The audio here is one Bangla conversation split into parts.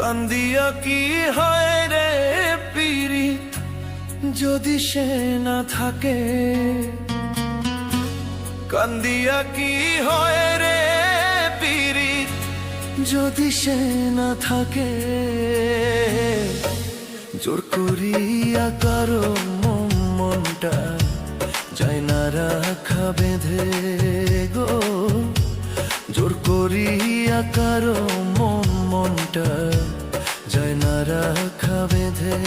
কান্দিয়া কি হয় রে পীড়িত যদি সে না থাকে, কান্দিয়া কি হয় রে পীড়িত যদি সে না থাকে। জোর করিয়া কারো মনটা যায় না রাখা বেঁধে গো, জোর করিয়া কারো মনটা যায় না রাখা বেঁধে।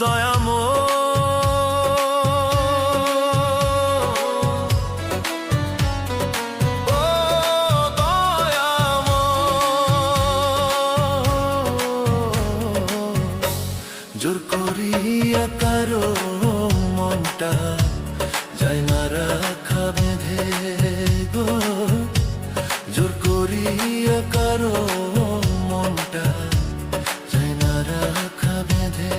দয়াময় জোর করিয়া কারো মনটা যায় না রাখা বেঁধে গো, জোর করিয়া কারো মনটা যায় না রাখা বেঁধে।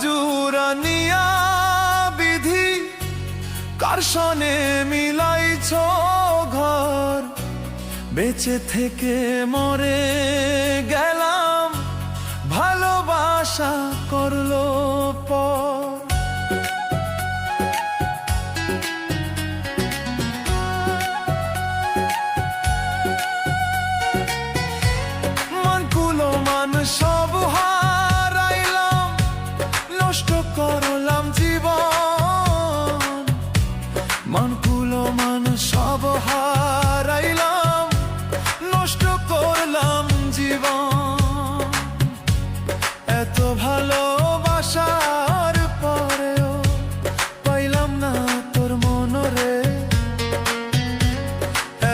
জুরানিয়া বিধি কার সনে মিলাইছ ঘর, বেঁচে থেকে মরে গেলাম ভালোবাসা করলো পর। মান কুলো মান সব হারাইলাম, নষ্ট করলাম জীবন। মান কুলো মান সব হারাইলাম, নষ্ট করলাম জীবন। এত ভালোবাসার পরেও পাইলাম না তোর মনরে,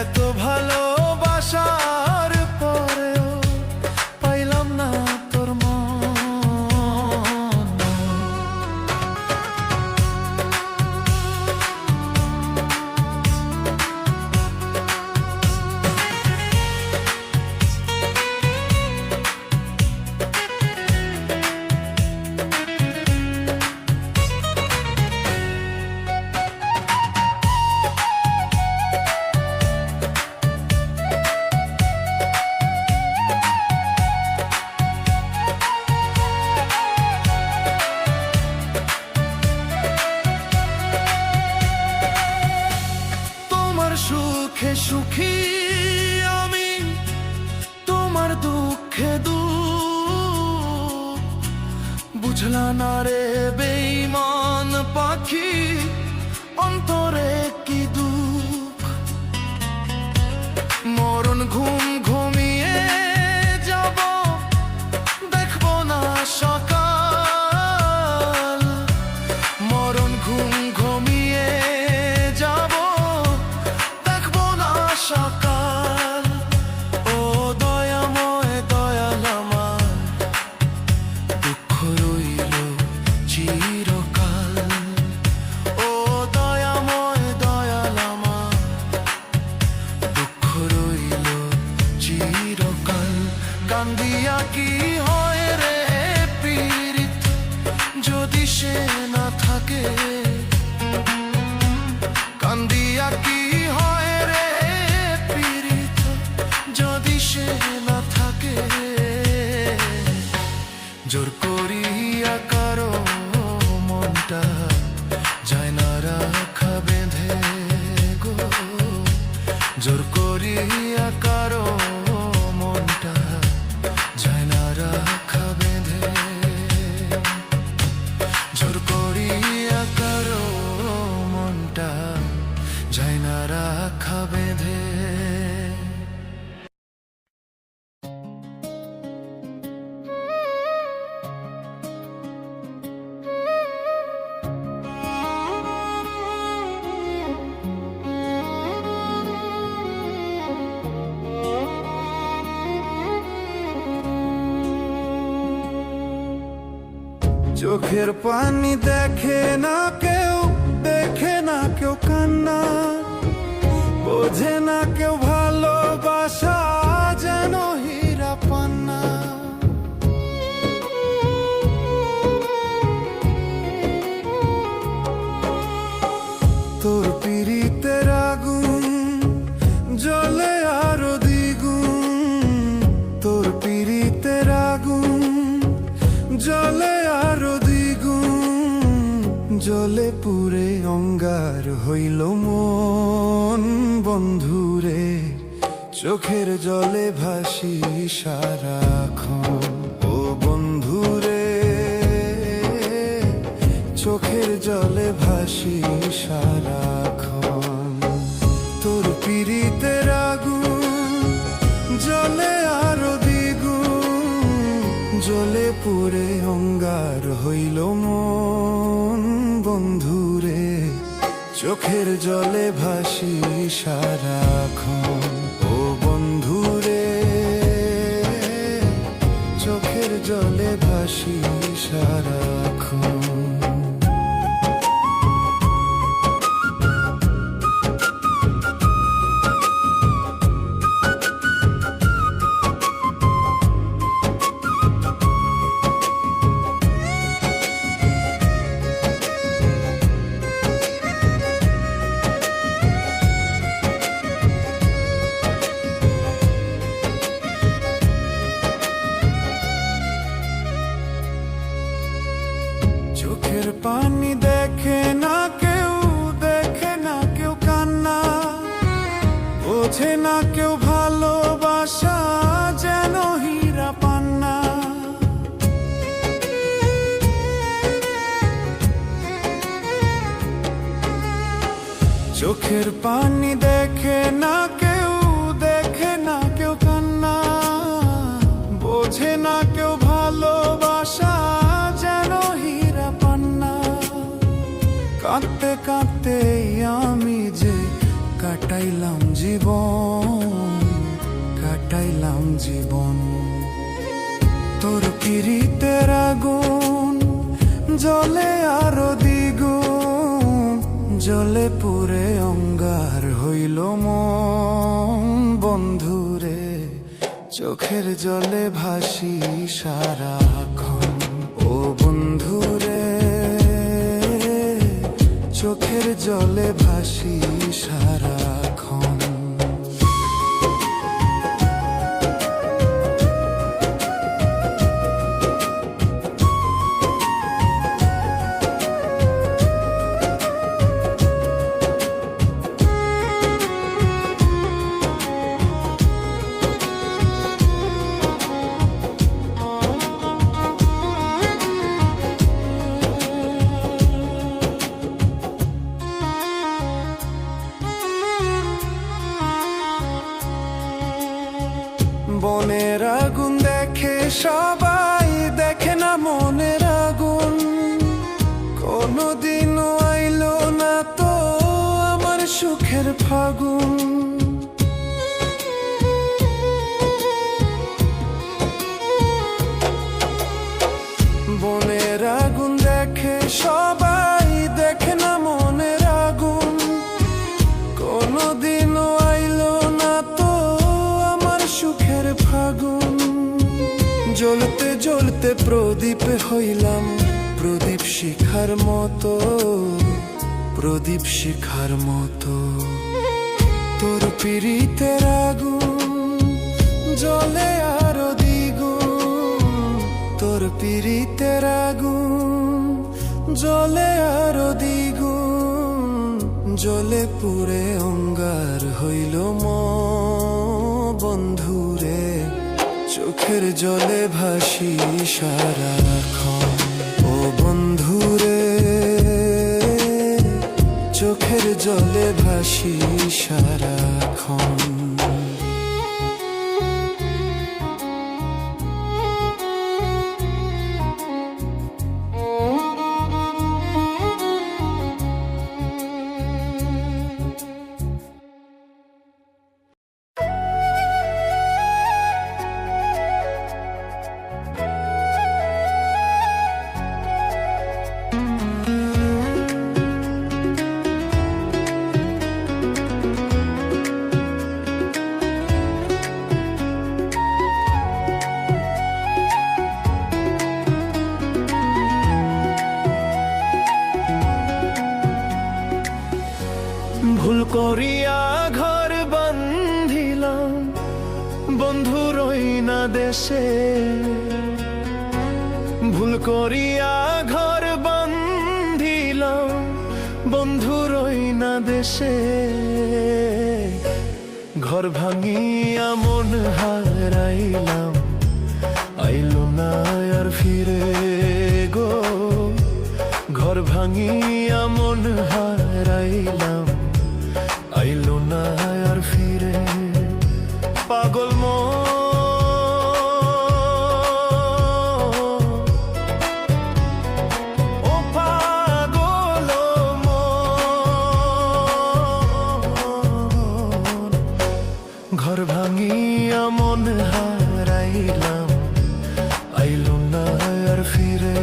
এত ভালোবাসার পরেও পাইলাম না তোর মন। সুখে সুখী আমি, তোমার দুঃখে দুঃখ বুঝলা না রে বেঈমান পাখি, অন্তরে কি দুঃখ। মরণ ঘুম ঘুমিয়ে যাব, দেখবো না সকাল। মরণ ঘুম ঘুমিয়ে যাব, সকাল। ও দয়াময় দয়াল আমার, দুঃখ রইল চিরকাল। ও দয়াময় দয়াল আমার, দুঃখ রইল চিরকাল। কান্দিয়া কি হয় রে পীড়িত যদি সে না থাকে, কান্দিয়া কি হয় রে পীড়িত যদি সে না থাকে। জোর করিয়া কারো মনটা যায় না রাখা বেঁধে গো, জোর করিয়া কারো মনটা যায় না রাখা বেঁধে। জোর করিয়া কারো মনটা যায় না রাখা বেঁধে। চোখের পানি দেখে না কেউ, দেখে না কেউ কান্না, বোঝে না কেউ ভালোবাসা যেন হীরা পান্না। তোর পিরিতের আগুন জ্বলে আরো দ্বিগুণ, তোর পিরিতের আগুন জ্বলে আরো দ্বিগুণ, জ্বলে পুরে অঙ্গার হইল মন বন্ধুরে, চোখের জলে ভাসি সারাক্ষণ। ও বন্ধুরে, চোখের জলে ভাসি সারাক্ষণ। তোর পিরিতের আগুন জ্বলে আরো দ্বিগুণ, জ্বলে পুরে অঙ্গার হইল মন বন্ধুরে, চোখের জলে ভাসি সারাক্ষণ। ও বন্ধুরে, চোখের জলে ভাসি সারাক্ষণ। চোখের পানি দেখে না কেউ, দেখে না কেউ কান্না, বোঝে না কেউ ভালোবাসা যেন হীরা পান্না। চোখের পানি দেখে না কেউ, দেখে না কেউ কান্না, বোঝে না কেউ ভালোবাসা যেন হীরা পান্না। কাঁদতে কাঁদতে আমি যে কাটাইলাম জীবন, কাটাইলাম জীবন। তোর পিরিতের আগুন জ্বলে আরো দ্বিগুণ, জ্বলে পুরে অঙ্গার হইল মন বন্ধুরে, চোখের জলে ভাসি সারাক্ষণ। ও বন্ধুরে, চোখের জলে ভাসি সারাক্ষণ। বনের আগুন দেখে সবাই, দেখে না মনের আগুন, কোনদিনও আইলো না তো আমার সুখের ফাগুন। বনের আগুন দেখে সবাই, দেখে না মনের আগুন, কোনদিনও আইলো না তো আমার সুখের ফাগুন। জ্বলতে জ্বলতে প্রদীপ হইলাম, প্রদীপ শিখার মতো, প্রদীপ শিখার মতো। তোর পিরিতের আগুন জ্বলে আরো দ্বিগুণ, তোর পিরিতের আগুন জ্বলে আরো দ্বিগুণ, জ্বলে পুরে অঙ্গার হইল মন বন্ধুরে, চোখের জলে ভাসি সারাক্ষণ। ও বন্ধুরে, চোখের জলে ভাসি সারাক্ষণ। করিয়া ঘর বান্ধিলাম বন্ধু রই না দেশে, ভুল করিয়া ঘর বান্ধিলাম বন্ধু রই না দেশে। ঘর ভাঙিয়া মন হারাইলাম, আইলো না আর ফিরে গো। ঘর ভাঙিয়া মন হারাইলাম, আইলো না আর ফিরে। পাগল ঘর ভাঙিয়া মন হারাইলাম, আইলো না আর ফিরে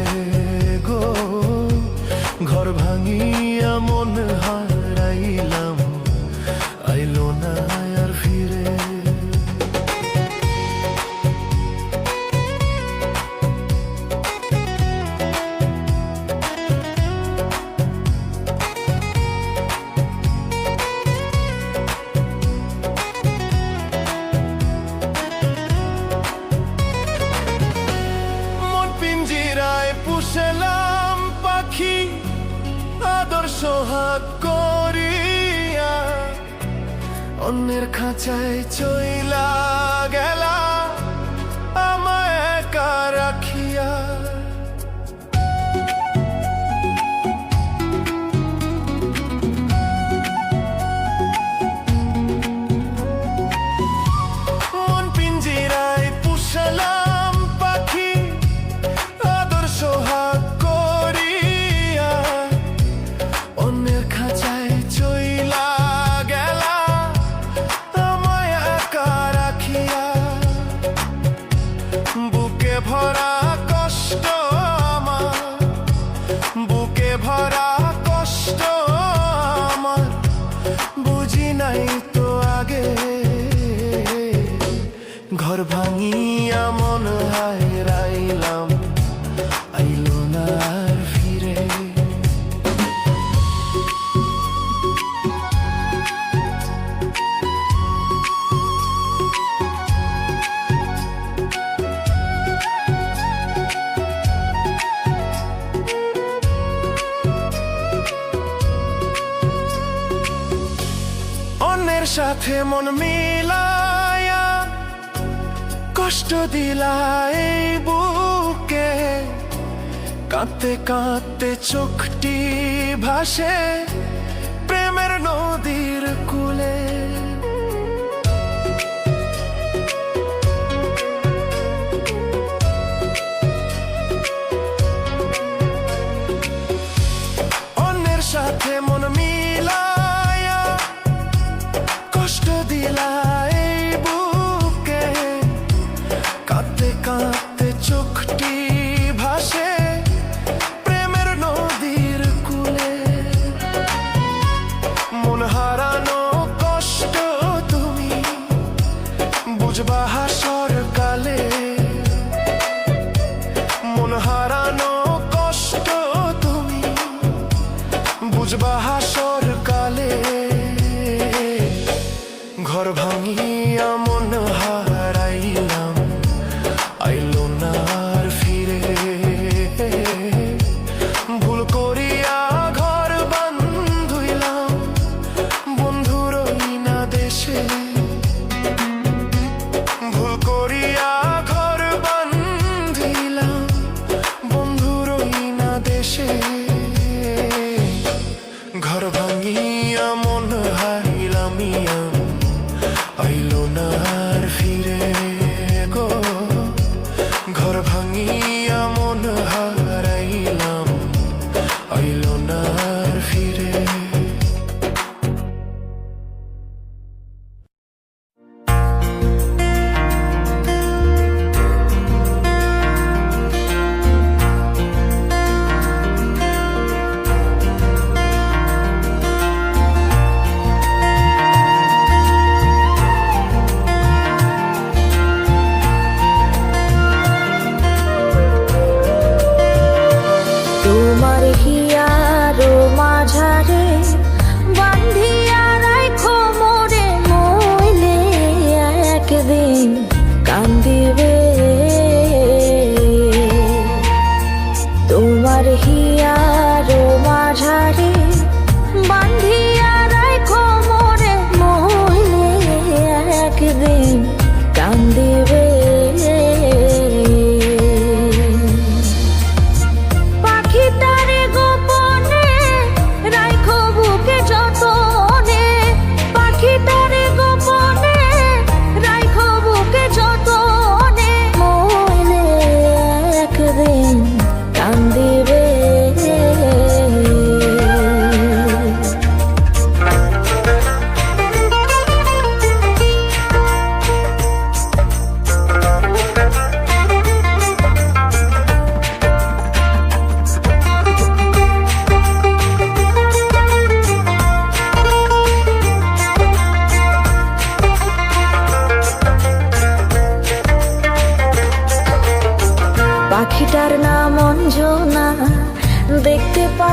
গো। ঘর ভাঙিয়া মন হারাইলাম, আইলো না আর ফিরে। পুষলাম পাখি আদর সোহাগ করিয়া, অন্যের খাঁচায় চইলা গেলা আমায় একা রাখিয়া। মন পিঞ্জিরায় পুষলাম পাখি আদর সোহাগ করিয়া, অন্যের খাঁচায় চইলা গেলা আমায় একা রাখিয়া। বুকে ভরা কষ্ট আমার, বুকে ভরা কষ্ট আমার, বুঝি নাই তো আগে। ঘর ভাঙিয়া মন হারাইলাম, আইলো না আর ফিরে। অন্যের সাথে মন মিলায়া কষ্ট দিলা এই বুকে, কাঁদতে কাঁদতে চোখটি ভাসে প্রেমের নদীর কূলে। অন্যের সাথে মন মিলায়া কষ্ট দিলা এই বুকে, কাঁদতে কাঁদতে চোখটি ভাসে প্রেমের নদীর কূলে। মন হারানো কষ্ট তুমি বুঝবা হাসর কালে, মন হারানো কষ্ট তুমি বুঝবা হাসর কালে। ঘর ভাঙিয়া মন হারাইলাম, আইলো না আর ফিরে। ভুল করিয়া ঘর বান্ধিলাম বন্ধু রই না দেশে, ভুল করিয়া ঘর বান্ধিলাম বন্ধু রই না দেশে। ঘর ভাঙিয়া মন হারাইলাম, আইলো না আর ফিরে গো। ঘর ভাঙিয়া মন হারাইলাম,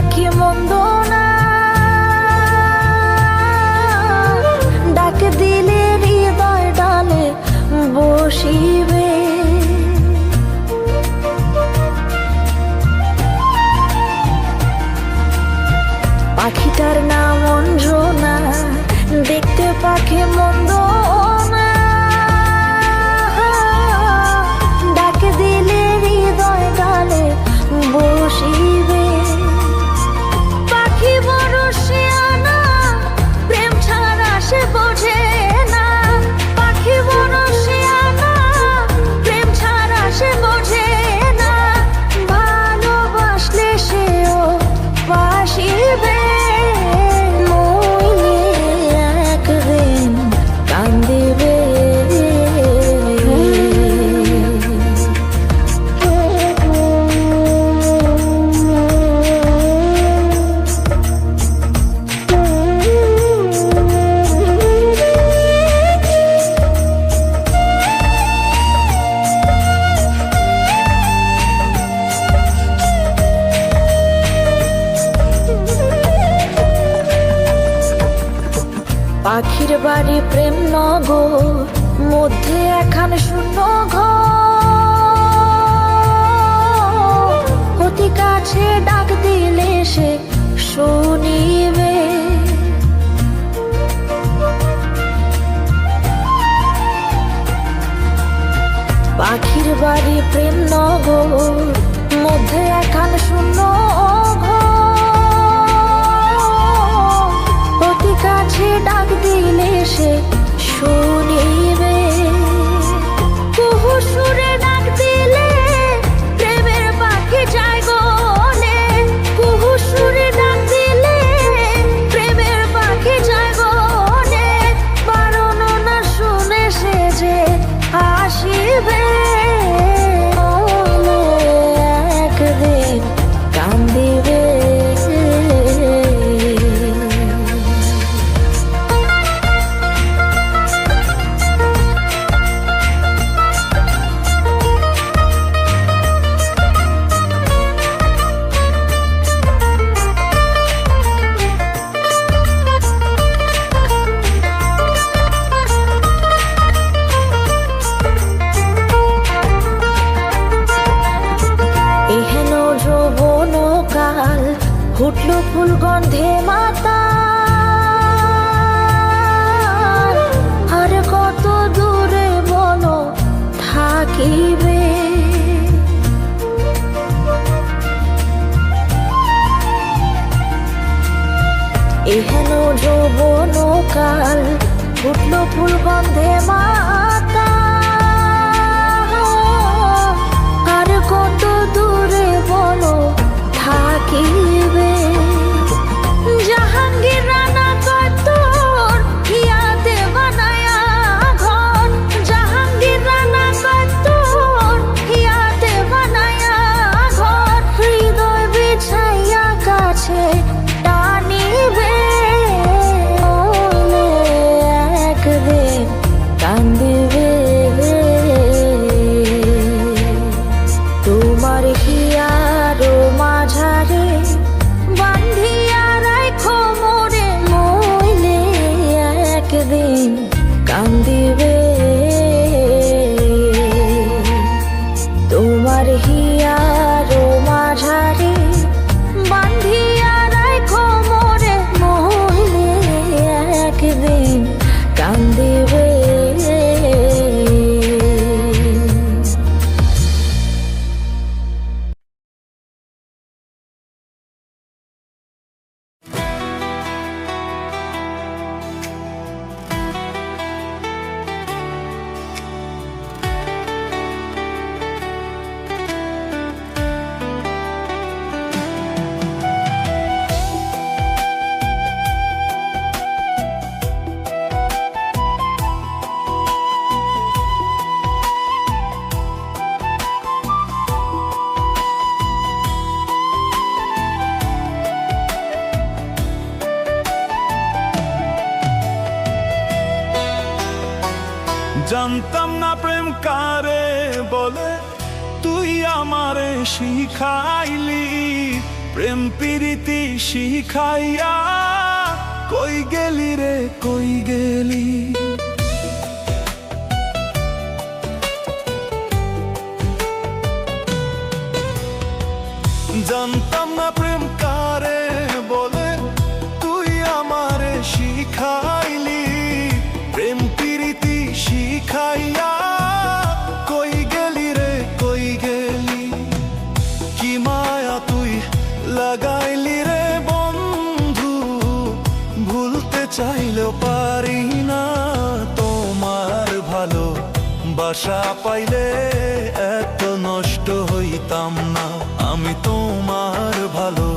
পাখি মন্দ না, ডাক দিলে হৃদয় ডালে বসিবে। পাখিটার নাম অঞ্জনা, দেখতে পাখি মন্দ না, ডাক দিলে হৃদয় ডালে বসিবে। পাখি বড় শিয়ানা, প্রেম ছাড়া সে বোঝে না। পাখি বড় শিয়ানা, প্রেম ছাড়া সে বোঝে না। ভালোবাসলে সেও বাসিবে, মইলে একদিন কান্দিবে। পাখির বাড়ি প্রেম নগর, মধ্যে একখান শূন্য ঘর। অতি কাছে ডাক দিলে সে শুনিবে। পাখির বাড়ি প্রেম নগর, মধ্যে একখান শূন্য ঘর। অতি কাছে ডাক দিলে সে শুনিবে। কুহু সুরে ডাক দিলে প্রেমের পাখি যায় গলে। কুহু সুরে ডাক দিলে প্রেমের পাখি যায় গলে। বারণ না শুনে সে যে আসিবে, একদিন কান্দিবে। এহেন যৌবন কাল, ফুটল ফুল গন্ধে মাতাল। আর কত দূরে বলো থাকিবে। এহেন যৌবন কাল, ফুটল ফুল গন্ধে মাতাল। আর কত দূরে বলো থাকিবে। জাহাঙ্গীর রানা কয় তোর হিয়াতে বানায়া ঘর। জাহাঙ্গীর রানা কয় তোর হিয়াতে বানায়া ঘর। হৃদয় বিছাইয়া কাছে টানিবে, একদিন কান্দিবে। তোমার হিয়ার মাঝারে বান্ধিয়া রাখো মোরে, মইলে একদিন কান্দিবে। তোমার হিয়ার মাঝারে বান্ধিয়া রাখো মোরে, মইলে একদিন কান্দিবে। জানতাম না প্রেম কারে বলে, তুই আমারে শিখাইলি। প্রেম প্রীতি শিখাইয়া কই গেলি রে কই গেলি। জানতাম না প্রেম কারে বলে, তুই আমারে শিখাইলি। প্রেম প্রীতি শিখাইয়া কই গেলি রে কই গেলি। কি মায়া তুই লাগাইলি রে বন্ধু, ভুলতে চাইলেও পারি না তোমার ভালো বাসা পাইলে এত নষ্ট হইতাম না। আমি তোমার ভালো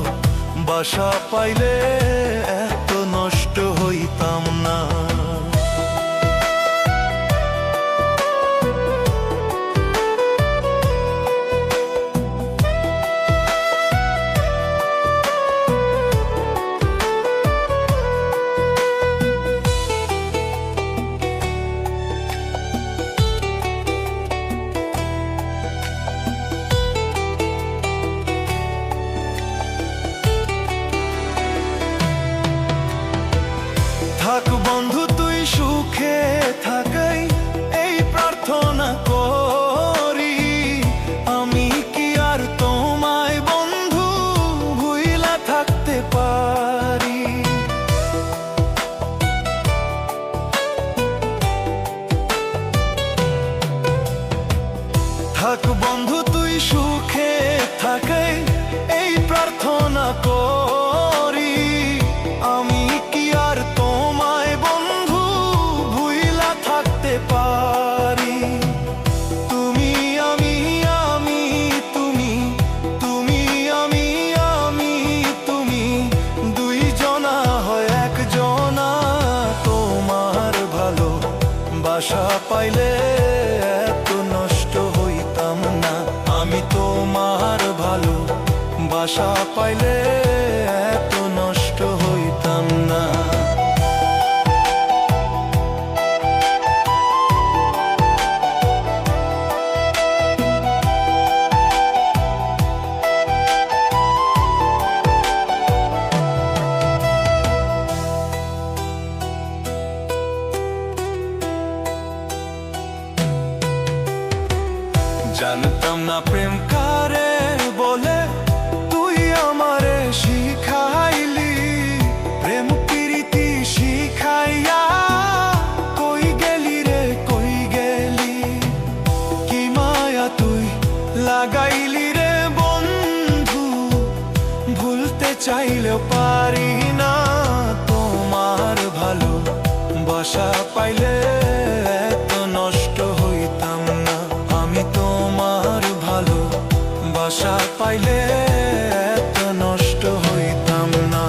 বাসা পাইলে এত নষ্ট হইতাম না। থাক বন্ধু তুই সুখে থাকাই এই প্রার্থনা করি। আমি কি আর তোমায় বন্ধু ভুইলা থাকতে পারি। থাক বন্ধু তুই সুখে থাকাই এই প্রার্থনা করি। আমি কি আর তোমায় বন্ধু ভুইলা থাকতে পারি। তুমি আমি আমি তুমি, তুমি আমি আমি তুমি, দুইজনা হয় একজনা। তোমার ভালো বাসা পাইলে এত নষ্ট হইতাম না। আমি তোমার ভালো বাসা পাইলে এত নষ্ট হইতাম না। জানতাম না প্রেম কারে বলে, তুই আমারে শিখাইলি। প্রেম প্রীতি শিখাইয়া কই গেলি রে কই গেলি। কি মায়া তুই লাগাইলি রে বন্ধু, ভুলতে চাইলেও পারি না তোমার ভালো বাসা পাইলে এত নষ্ট হইতাম না। আমি তোমার ভালো বাসা পাইলে এত নষ্ট হইতাম না।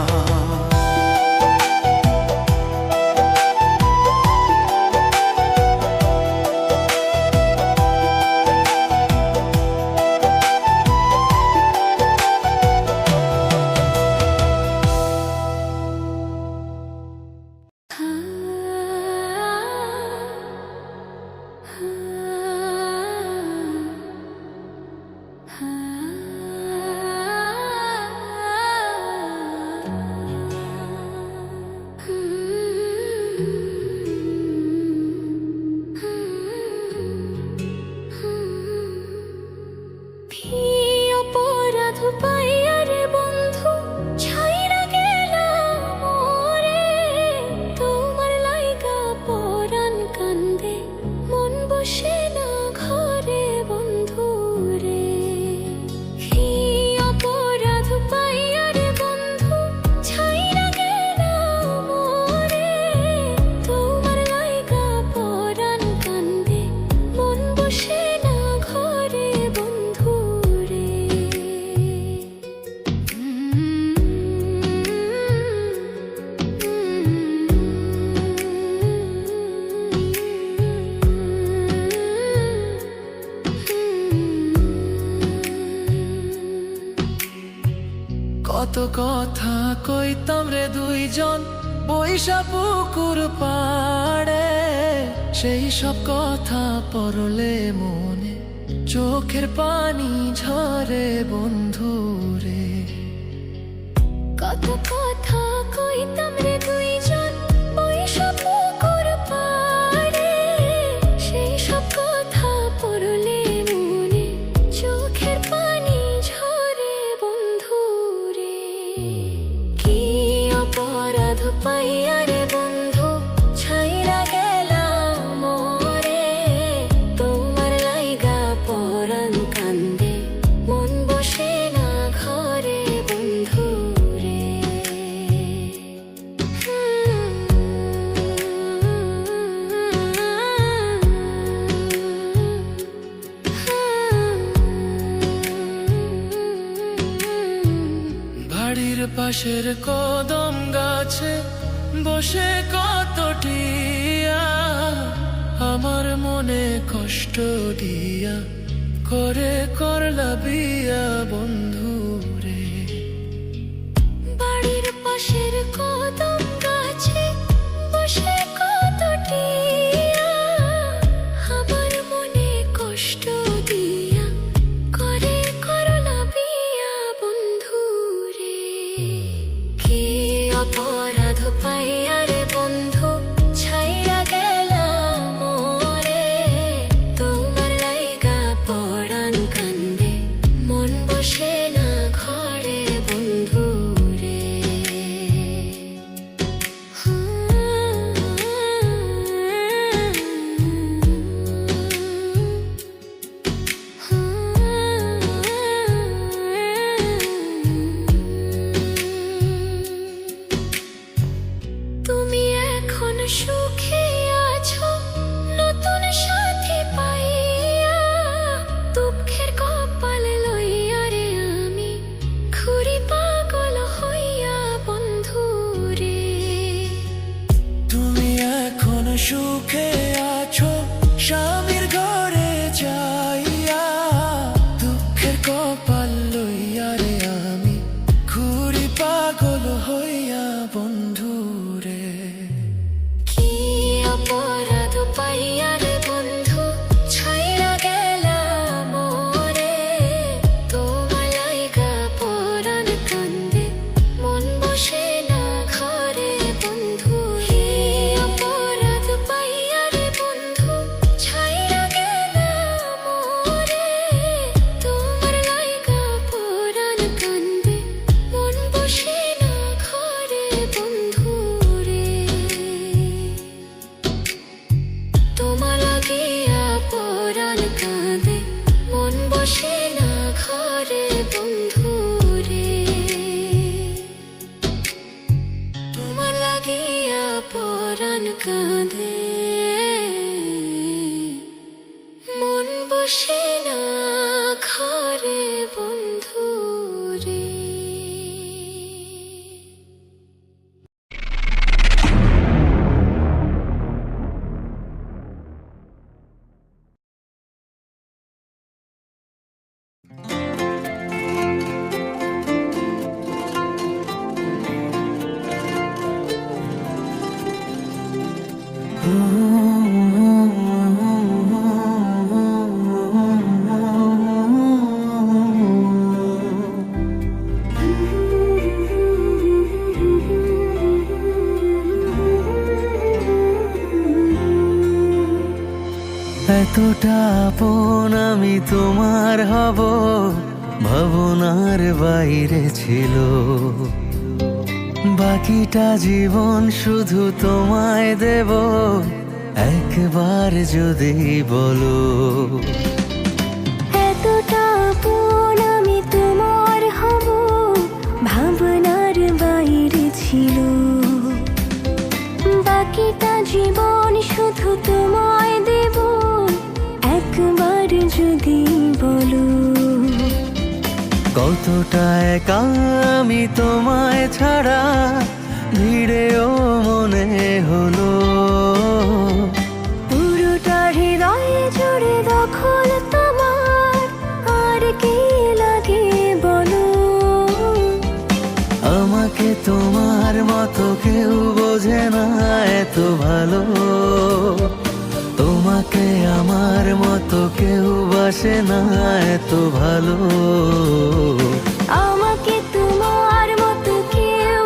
কত কথা কইতাম রে দুইজন বৈশা পুকুর পাড়ে, সেই সব কথা পড়লে মনে চোখের পানি ঝরে বন্ধু রে। কত কথা কইতাম রে দুইজন বইসা পুকুর পাড়ে, সেই সব কথা পড়লে মনে চোখের পানি ঝরে বন্ধু রে। কি অপরাধ পাইয়া রে বন্ধু ছাইরা গেলাম মোরে, তোমার লাইগা পরাণ কান্দে মন বসে না ঘরে বন্ধু রে। বাড়ির পাশের কদম গাছে বসে কত টিয়া, আমার মনে কষ্ট দিয়া করে করলা বিয়া বন্ধু রে। বাড়ির পাশের কদম গাছে বসে কত টিয়া, আমার মনে কষ্ট দিয়া করে করলা বিয়া বন্ধু রে। কি অপরাধ পাইয়া রে বন্ধু ছাইরা গেলাম মোরে, তোমার লাইগা পরাণ কান্দে মন বসে না ঘরে বন্ধু রে। তুমি এখন সুখে আছো নতুন সাথী পাইয়া, দুঃখের কপাল লইয়া রে আমি ঘুরি পাগল হইয়া বন্ধু রে। তুমি এখন সুখে আছো স্বামীর ঘরে যাইয়া, দুঃখের কপাল লইয়া রে আমি ঘুরি পাগল হইয়া বন্ধু রে। কি অপরাধ পাইয়া রে বন্ধু ছাইরা গেলাম মোরে, তোমার লাইগা পরাণ কান্দে মন বসে না ঘরে বন্ধু। কি অপরাধ পাইয়া রে বন্ধু ছাইরা গেলাম মোরে, তোমার লাইগা পরাণ কান্দে মন বসে না ঘরে বন্ধু রে। তোমার লাগিয়া পরাণ কাঁদে মন বসে না ঘরে বন্ধু রে। তোমার লাগিয়া পরাণ কাঁদে মন বসে না ঘরে বন্ধু রে। এতটা আপন আমি তোমার হব ভাবনার বাইরে ছিল, বাকিটা জীবন শুধু তোমায় দেব একবার যদি বলো। এতটা আপন আমি তোমার হব ভাবনার বাইরে ছিল, বাকিটা জীবন শুধু তোমায় দেব একবার যদি বলো। কতটা একা আমি তোমায় ছাড়া ভিড়েও মনে হলো, পুরোটা হৃদয়ে জুড়ে দখল তোমার, আর কি লাগে বলো। আমাকে তোমার মতো কেউ বোঝে না এত ভালো, তোমাকে আমার মতো কেউ বাসে না এত ভালো। আমাকে তোমার মতো কেউ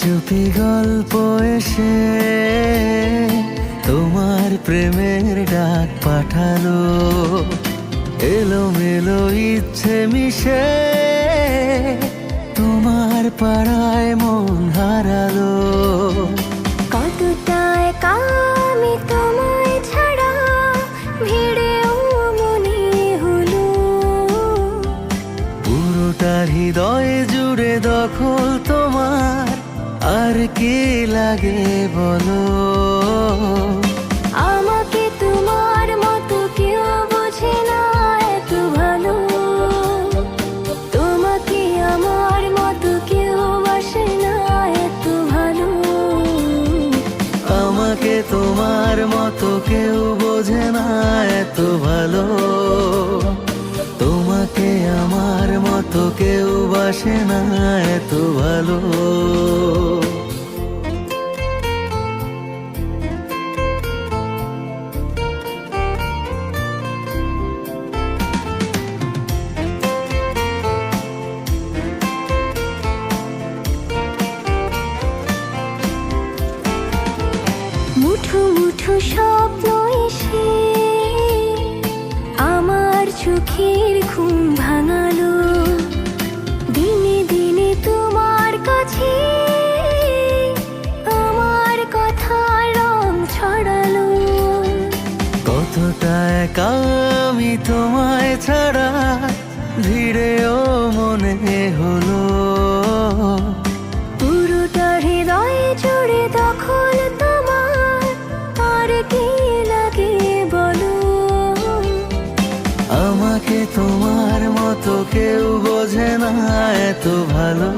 চুপি গল্প এসে তোমার প্রেমের ডাক পাঠালো, এলোমেলো ইচ্ছে মিশে তোমার পাড়ায় মন হারালো। কতটা একা আমি তোমায় ছাড়া, ভিড়েও মনে হলো পুরোটা হৃদয় জুড়ে দখল তোমার, আর কি লাগে বলো। আমাকে তোমার মতো কেউ বোঝে না এত ভালো, তোমাকে আমার মতো কেউ বাসে না এত ভালো। আমাকে তোমার মতো কেউ বোঝে না এত ভালো, তোমাকে আমার মতো কেউ বাসে না এত ভালো। মুঠো মুঠো স্বপ্ন এসে আমার চোখের ঘুম ভাঙালো, দিনে দিনে তোমার কাছে আমার কথার রং ছড়ালো। কতটা একা আমি তোমায় ছাড়া, ভিড়েও মনে হলো পুরোটা হৃদয় জুড়ে দখল তোমার, আর কি লাগে বলো। আমাকে তোমার মতো কেউ বোঝে না এত ভালো,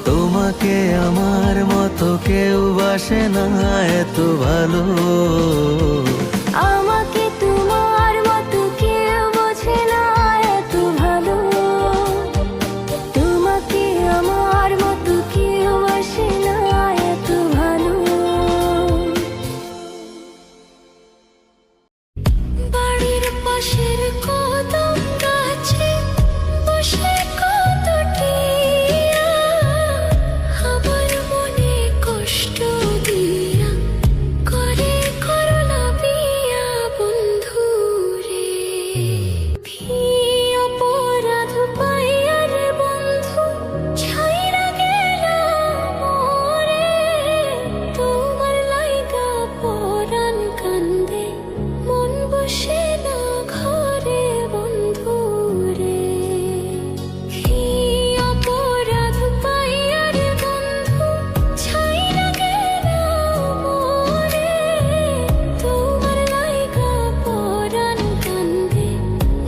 তোমাকে আমার মতো কেউ বাসে না এত ভালো। আমাকে তোমার মতো কেউ বোঝে না এত ভালো, তোমাকে আমার মতো কেউ বাসে না এত ভালো। বাড়ির পাশের কদম গাছে বসে কত টিয়া, আমার মনে কষ্ট দিয়া করে করলা বিয়া বন্ধু রে। কি অপরাধ পাইয়া রে বন্ধু ছাইরা গেলাম মোরে, তোমার লাইগা পরাণ কান্দে মন বসে না ঘরে বন্ধু রে। কি অপরাধ পাইয়া রে বন্ধু ছাইরা গেলাম মোরে, তোমার লাইগা পরাণ কান্দে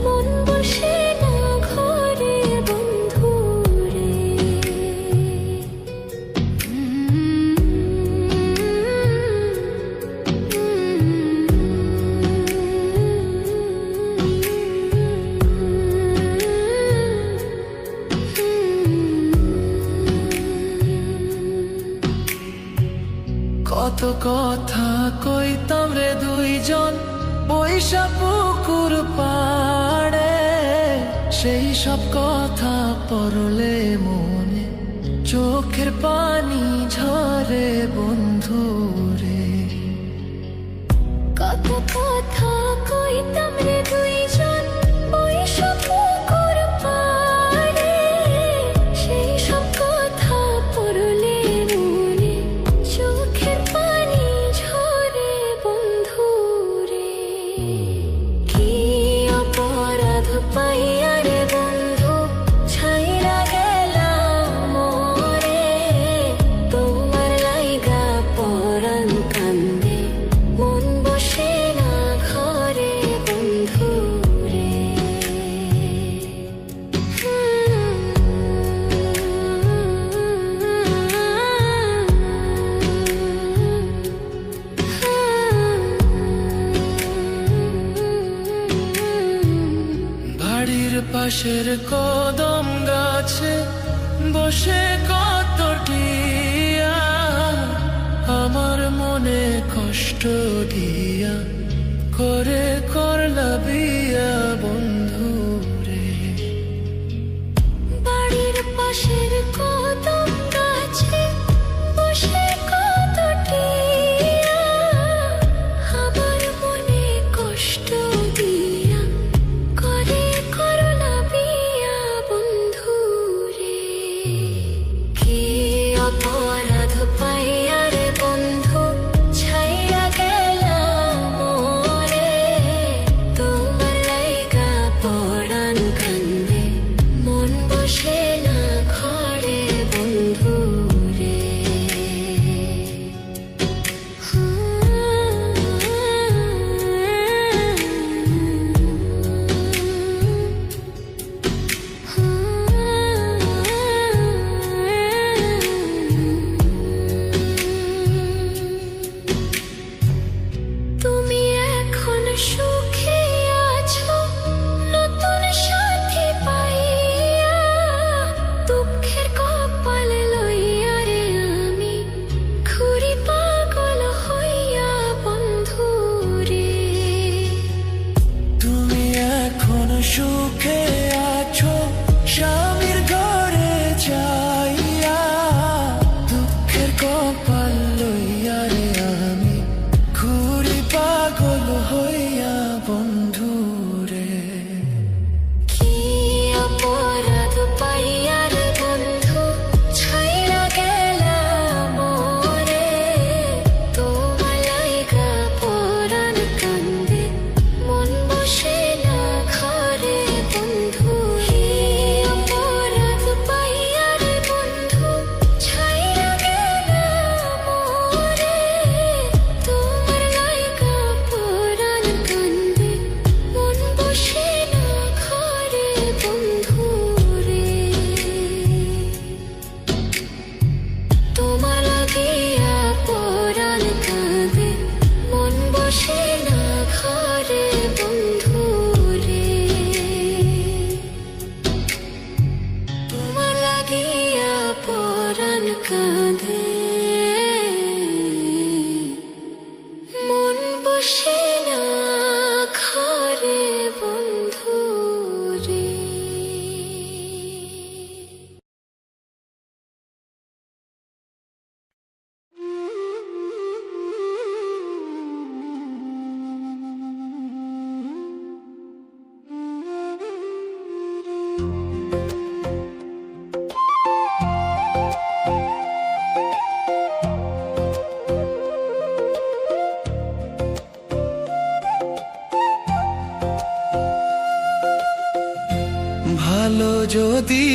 মন বসে না ঘরে বন্ধু রে। কত কথা কইতাম রে দুইজন বৈশা পুকুর পাড়ে, সেই সব কথা পড়লে মনে চোখের পানি ঝরে বন্ধু রে। কত কথা কইতাম রে দুইজন বৈশা পুকুর পাড়ে, সেই সব কথা পড়লে মনে চোখের পানি ঝরে বন্ধু রে। কি অপরাধ পাইয়া রে বন্ধু ছাইরা গেলাম মোরে, তোমার লাইগা পরাণ কান্দে মন বসে না ঘরে বন্ধু রে। বাড়ির পাশের কদম গাছে বসে কত টিয়া, আমার মনে কষ্ট দিয়া করে করলা বিয়া বন্ধু রে। বাড়ির পাশের কদম গাছ যদি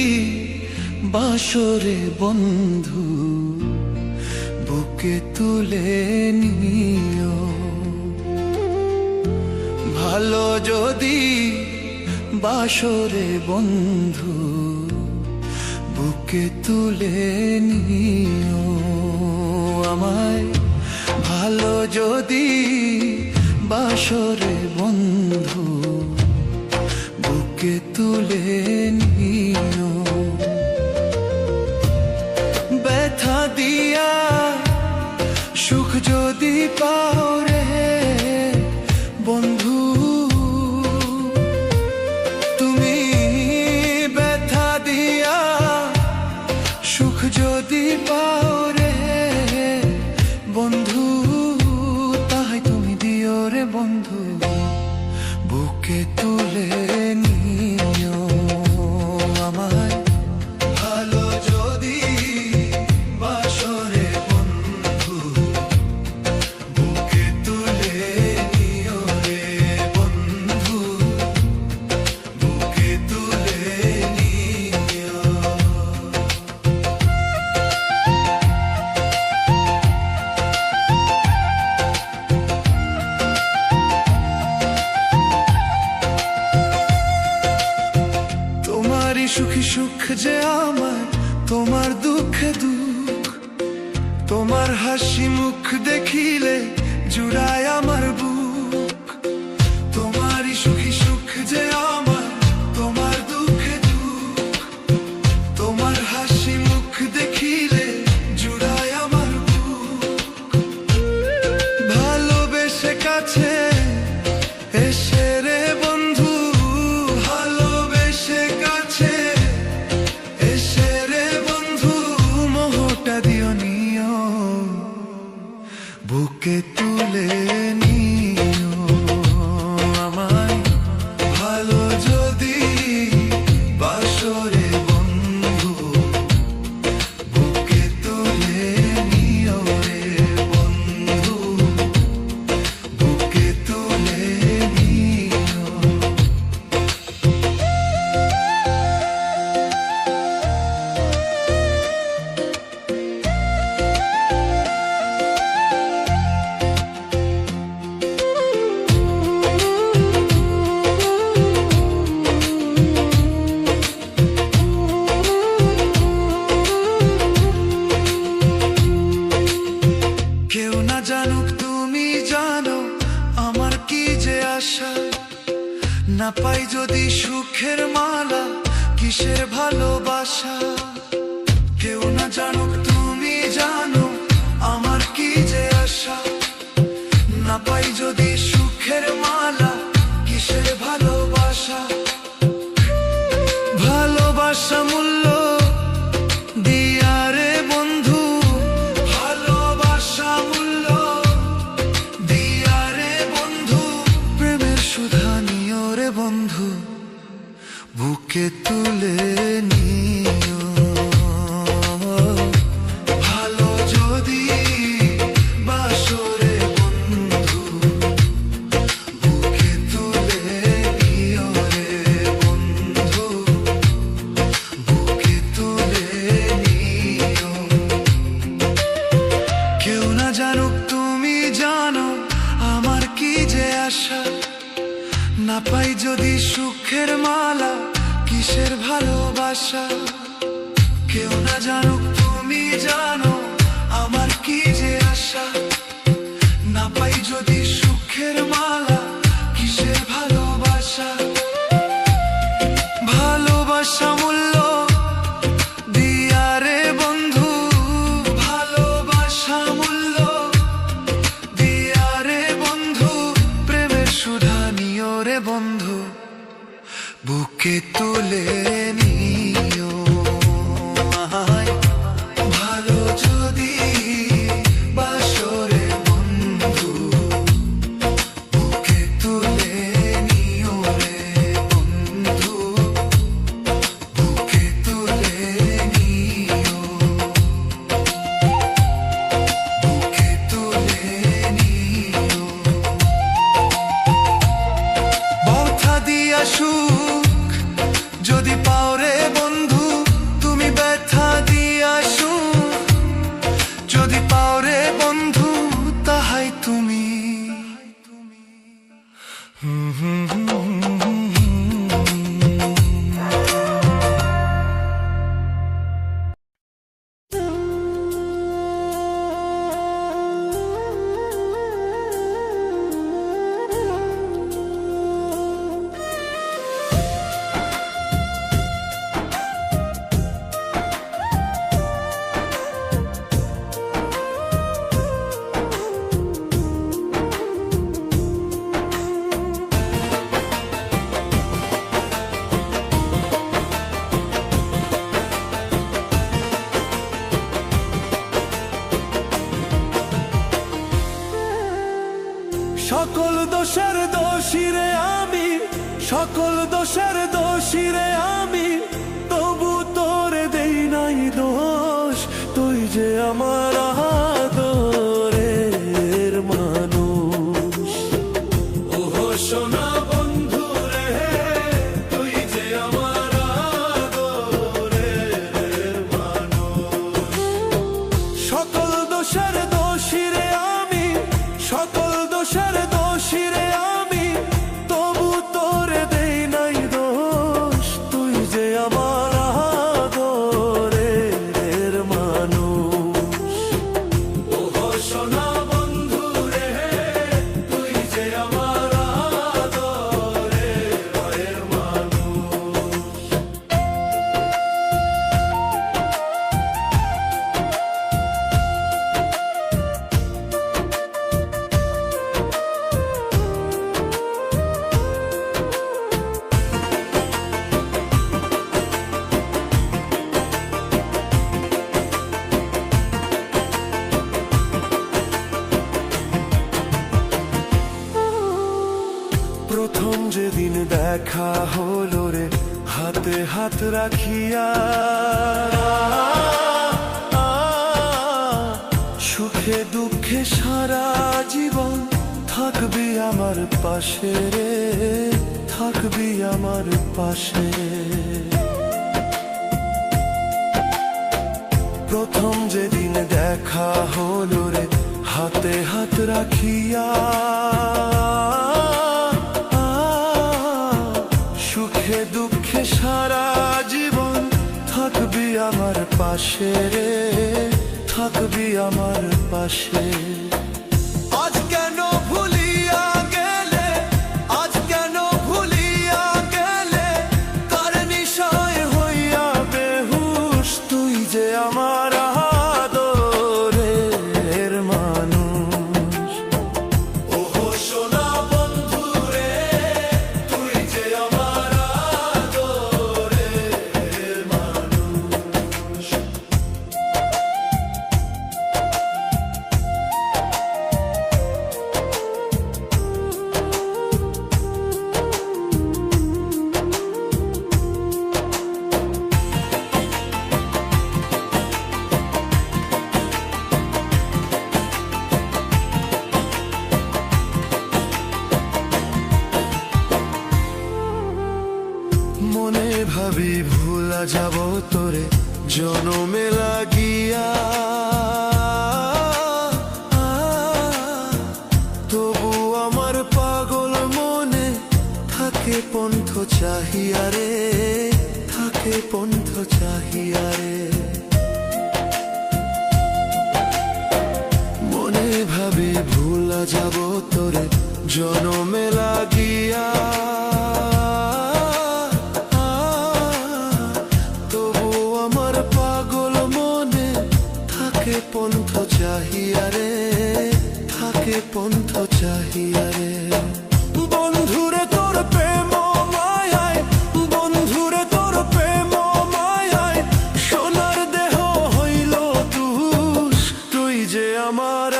বাসরে বন্ধু বুকে তুলে নিও, ভালো যদি বাসরে বন্ধু বুকে তুলে নিও আমায়, ভালো যদি বাসরে বন্ধু বুকে তুলে নিও। ব্যথা দিয়া সুখ যদি পাও রে বন্ধু, তুমি ব্যথা দিয়া সুখ যদি পাও রে বন্ধু, তাই তুমি দিও রে বন্ধু বুকে তুলে নিও আমায়, ভালো যদি বাসরে বন্ধু বুকে তুলে নিও রে বন্ধু বুকে তুলে নিও। তোমারই সুখী সুখ যে আমার, তোমার দুঃখে দুঃখ, তোমার হাসি মুখ দেখিলে জুড়ায় আমার বুক। তোমারই সুখী সুখ যে আমার, তোমার দুঃখে দুঃখ, তোমার হাসি মুখ দেখিলে জুড়ায় আমার বুক। ভালোবেসে কাছে এসে রে বন্ধু, ভালোবেসে কাছে এসে রে বন্ধু মোহটা দিও নিও বুকে তুলে নিও আমায়, ভালো যদি বাসরে বন্ধু বুকে তুলে নিও রে বন্ধু বুকে তুলে নিও। কেউ না জানুক তুমি জানো আমার কি যে আশা, না পাই যদি সুখের মালা কিসের ভালোবাসা। কেউ না জানুক তুমি জানো আমার কি যে আশা, না পাই যদি সুখের মালা কিসের ভালোবাসা। ভালোবাসা মূল্য দিয়া রে বন্ধু, ভালোবাসা মূল্য দিয়া রে বন্ধু, প্রেমের সুধা নিও রে বন্ধু বুকে তুলে নিও। ভালো যদি বাসরে বন্ধু বুকে তুলে নিও রে বন্ধু বুকে তুলে নিও। কেউ না জানুক তুমি জানো আমার কি যে আশা, না পাই যদি সুখের মালা কিসের ভালোবাসা। কেউ না জানুক তুমি জানো আমার কি যে আশা, না পাই যদি সুখের মালা কিসের ভালোবাসা। ভালোবাসা মূল্য দিয়া রে বন্ধু, ভালোবাসা মূল্য দিয়া রে বন্ধু, প্রেমের সুধা নিও রে বন্ধু বুকে তুলে নিও আমায়, ভালো যদি বাসরে বন্ধু বুকে তুলে নিও রে বন্ধু বুকে তুলে নিও বুকে তুলে নিও। ব্যথা দিয়া সুখ ওরে বন্ধু তাহাই তুমি। সকল দোষের দোষীরে আমি, সকল দোষের দোষীরে আমি, তবু তোরে দেই নাই দোষ। তুই যে আমার আদরের মানুষ। ওহো সোনা বন্ধু রে, তুই যে আমার আদরের মানুষ। সকল দোষের দোষীরে আমি, সকল দোষের দোষীরে আমি, তবু তোরে দেই নাই দোষ। তুই যে আমার আদরের মানুষ। ওহো সোনা বন্ধু রে, তুই যে আমার আদরের মানুষ। প্রথম যেদিন দেখা হলো রে, হাতে হাত রাখিয়া, সুখে দুঃখে সারা জীবন থাকবি আমার পাশে রে, থাকবি আমার পাশে। প্রথম যেদিন দেখা হলো রে, হাতে হাত রাখিয়া, সুখে দুঃখে সারা জীবন থাকবি আমার পাশে রে, থাকবি আমার পাশে। আজ কেন ভুলিয়া গেলে, আজ কেন ভুলিয়া গেলে, কার নিশায় হইয়া বেহুশ। তুই যে আমার আদরের মানুষ। ওহো সোনা বন্ধু রে, তুই যে আমার আদরের মানুষ। মনে ভাবি ভুলা যাব তোরে জনমে লাগিয়া, তবু আমার পাগল মনে থাকে পন্থ চাহিয়া রে, থাকে পন্থ চাহিয়া রে। মনে ভাবি ভুলা যাব তোরে জনমে লাগিয়া, পন্থ চাহিয়া রে, থাকে পন্থ চাহিয়া রে। বন্ধুরে তোর প্রেম মায়ায়, বন্ধুরে তোর প্রেম মায়ায়, সোনার দেহ হইল দুষ। তুই যে আমার